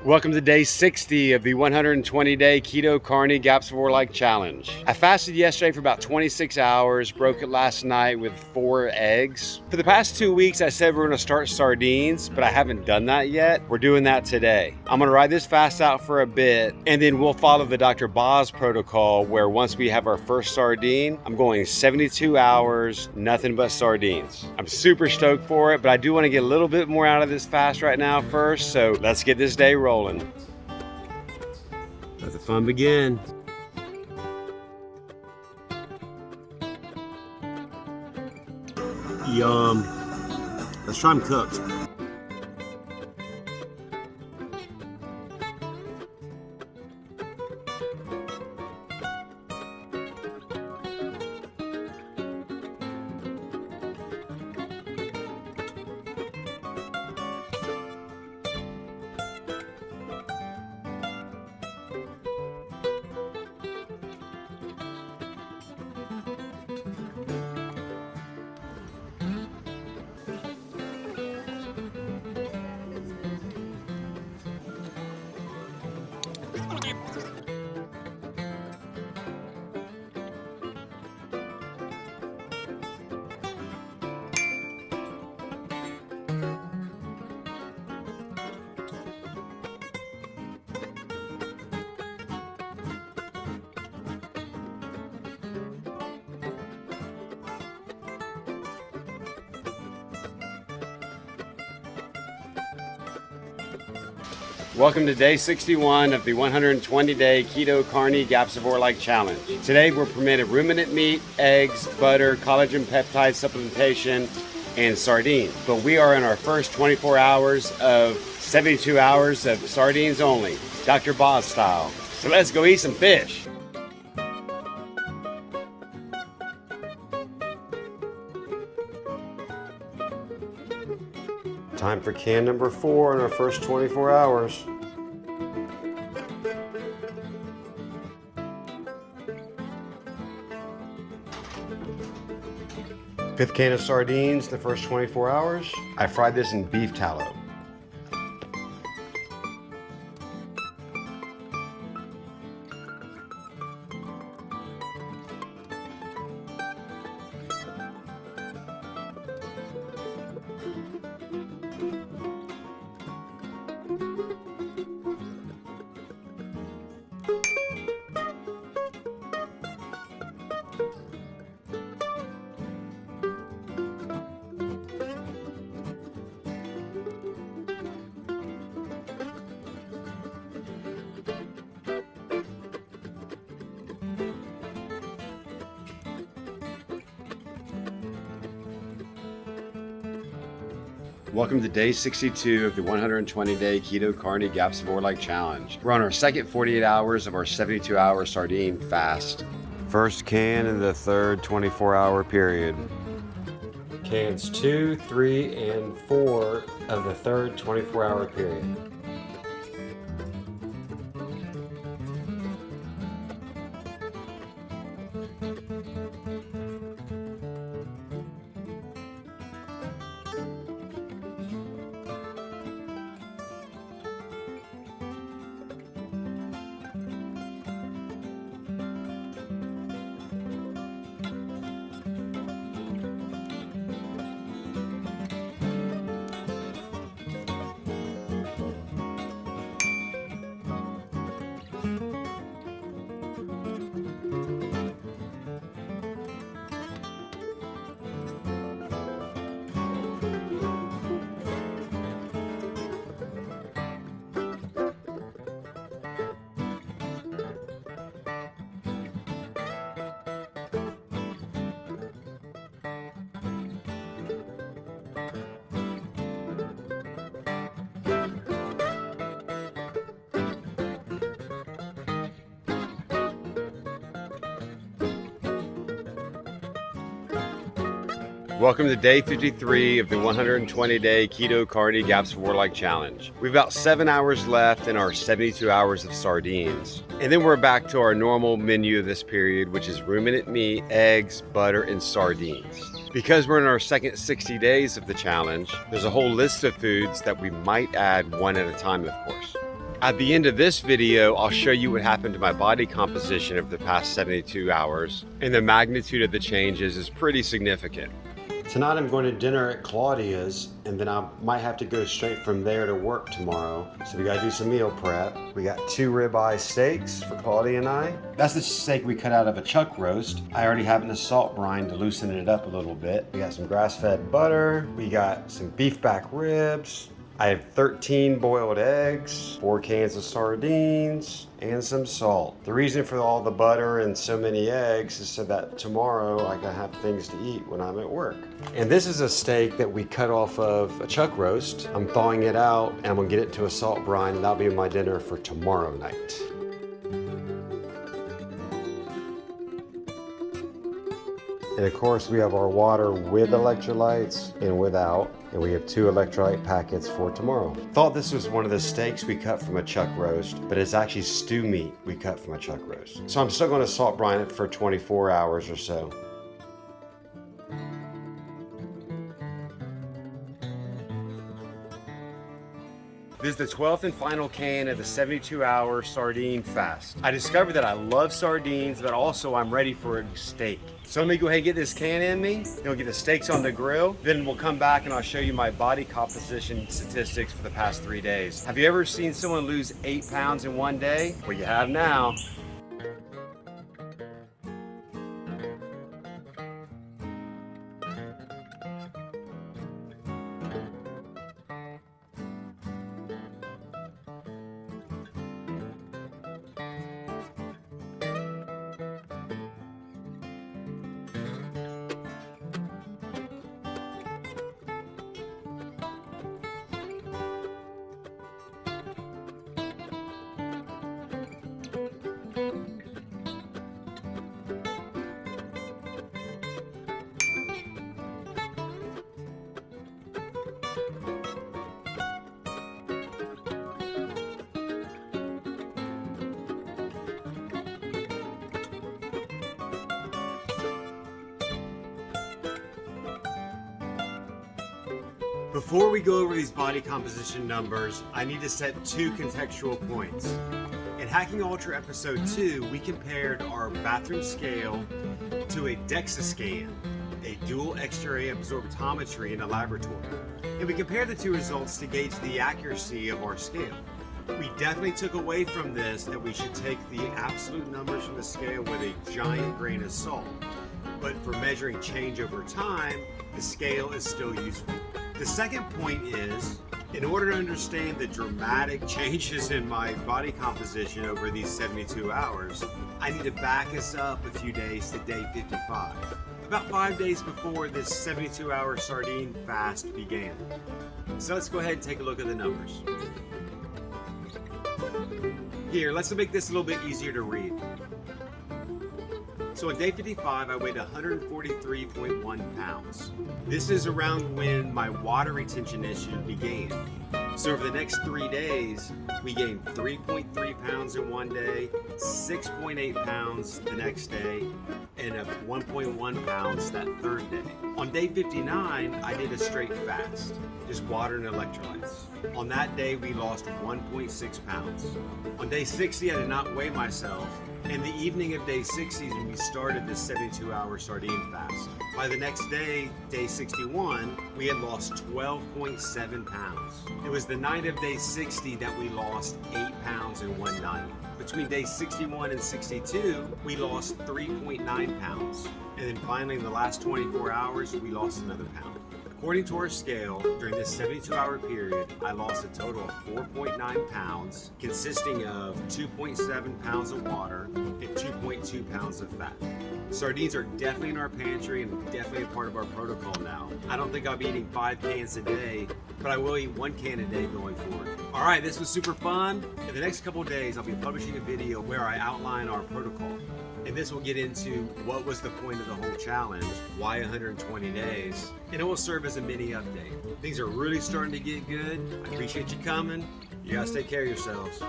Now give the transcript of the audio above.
Welcome to day 60 of the 120-day Keto Carney Gapsivore-like challenge. I fasted yesterday for about 26 hours, broke it last night with 4 eggs. For the past 2 weeks, I said we're gonna start sardines, but I haven't done that yet. We're doing that today. I'm gonna ride this fast out for a bit, and then we'll follow the Dr. Boz protocol, where once we have our first sardine, I'm going 72 hours, nothing but sardines. I'm super stoked for it, but I do wanna get a little bit more out of this fast right now first, so let's get this day rolling. Let the fun begin. Yum. Let's try them cooked. Welcome to day 61 of the 120-day Keto Carney Gapsivore-like challenge. Today we're permitted ruminant meat, eggs, butter, collagen peptide supplementation, and sardines. But we are in our first 24 hours of 72 hours of sardines only, Dr. Boz style. So let's go eat some fish. Time for can number 4 in our first 24 hours. Fifth can of sardines, the first 24 hours. I fried this in beef tallow. Welcome to day 62 of the 120-day Keto Carney Gapsivore-like challenge. We're on our second 48 hours of our 72-hour sardine fast. First can in the third 24-hour period. Cans 2, 3, and 4 of the third 24-hour period. Welcome to day 53 of the 120-day Keto Carney Gapsivore-like challenge. We've about 7 hours left in our 72 hours of sardines. And then we're back to our normal menu of this period, which is ruminant meat, eggs, butter, and sardines. Because we're in our second 60 days of the challenge, there's a whole list of foods that we might add one at a time, of course. At the end of this video, I'll show you what happened to my body composition over the past 72 hours, and the magnitude of the changes is pretty significant. Tonight I'm going to dinner at Claudia's, and then I might have to go straight from there to work tomorrow. So we gotta do some meal prep. We got 2 ribeye steaks for Claudia and I. That's the steak we cut out of a chuck roast. I already have it in a salt brine to loosen it up a little bit. We got some grass-fed butter. We got some beef back ribs. I have 13 boiled eggs, 4 cans of sardines, and some salt. The reason for all the butter and so many eggs is so that tomorrow I can have things to eat when I'm at work. And this is a steak that we cut off of a chuck roast. I'm thawing it out and I'm gonna get it to a salt brine, and that'll be my dinner for tomorrow night. And of course we have our water with electrolytes and without, and we have 2 electrolyte packets for tomorrow. Thought this was one of the steaks we cut from a chuck roast, but it's actually stew meat we cut from a chuck roast. So I'm still gonna salt brine it for 24 hours or so. This is the 12th and final can of the 72-hour sardine fast. I discovered that I love sardines, but also I'm ready for a steak. So let me go ahead and get this can in me, then we'll get the steaks on the grill, then we'll come back and I'll show you my body composition statistics for the past 3 days. Have you ever seen someone lose 8 pounds in one day? Well, you have now. Before we go over these body composition numbers, I need to set 2 contextual points. In Hacking Ultra episode 2, we compared our bathroom scale to a DEXA scan, a dual X-ray absorptometry in a laboratory. And we compared the 2 results to gauge the accuracy of our scale. We definitely took away from this that we should take the absolute numbers from the scale with a giant grain of salt. But for measuring change over time, the scale is still useful. The second point is, in order to understand the dramatic changes in my body composition over these 72 hours, I need to back us up a few days to day 55. About 5 days before this 72-hour sardine fast began. So let's go ahead and take a look at the numbers. Here, let's make this a little bit easier to read. So on day 55, I weighed 143.1 pounds. This is around when my water retention issue began. So over the next 3 days, we gained 3.3 pounds in one day, 6.8 pounds the next day, and 1.1 pounds that third day. On day 59, I did a straight fast, just water and electrolytes. On that day, we lost 1.6 pounds. On day 60, I did not weigh myself. In the evening of day 60, we started this 72-hour sardine fast. By the next day, day 61, we had lost 12.7 pounds. It was the night of day 60 that we lost 8 pounds in one night. Between day 61 and 62, we lost 3.9 pounds. And then finally, in the last 24 hours, we lost another pound. According to our scale, during this 72-hour period, I lost a total of 4.9 pounds, consisting of 2.7 pounds of water and 2.2 pounds of fat. Sardines are definitely in our pantry and definitely a part of our protocol now. I don't think I'll be eating 5 cans a day, but I will eat 1 can a day going forward. All right, this was super fun. In the next couple of days, I'll be publishing a video where I outline our protocol. And this will get into what was the point of the whole challenge, why 120 days, and it will serve as a mini update. Things are really starting to get good. I appreciate you coming. You guys take care of yourselves.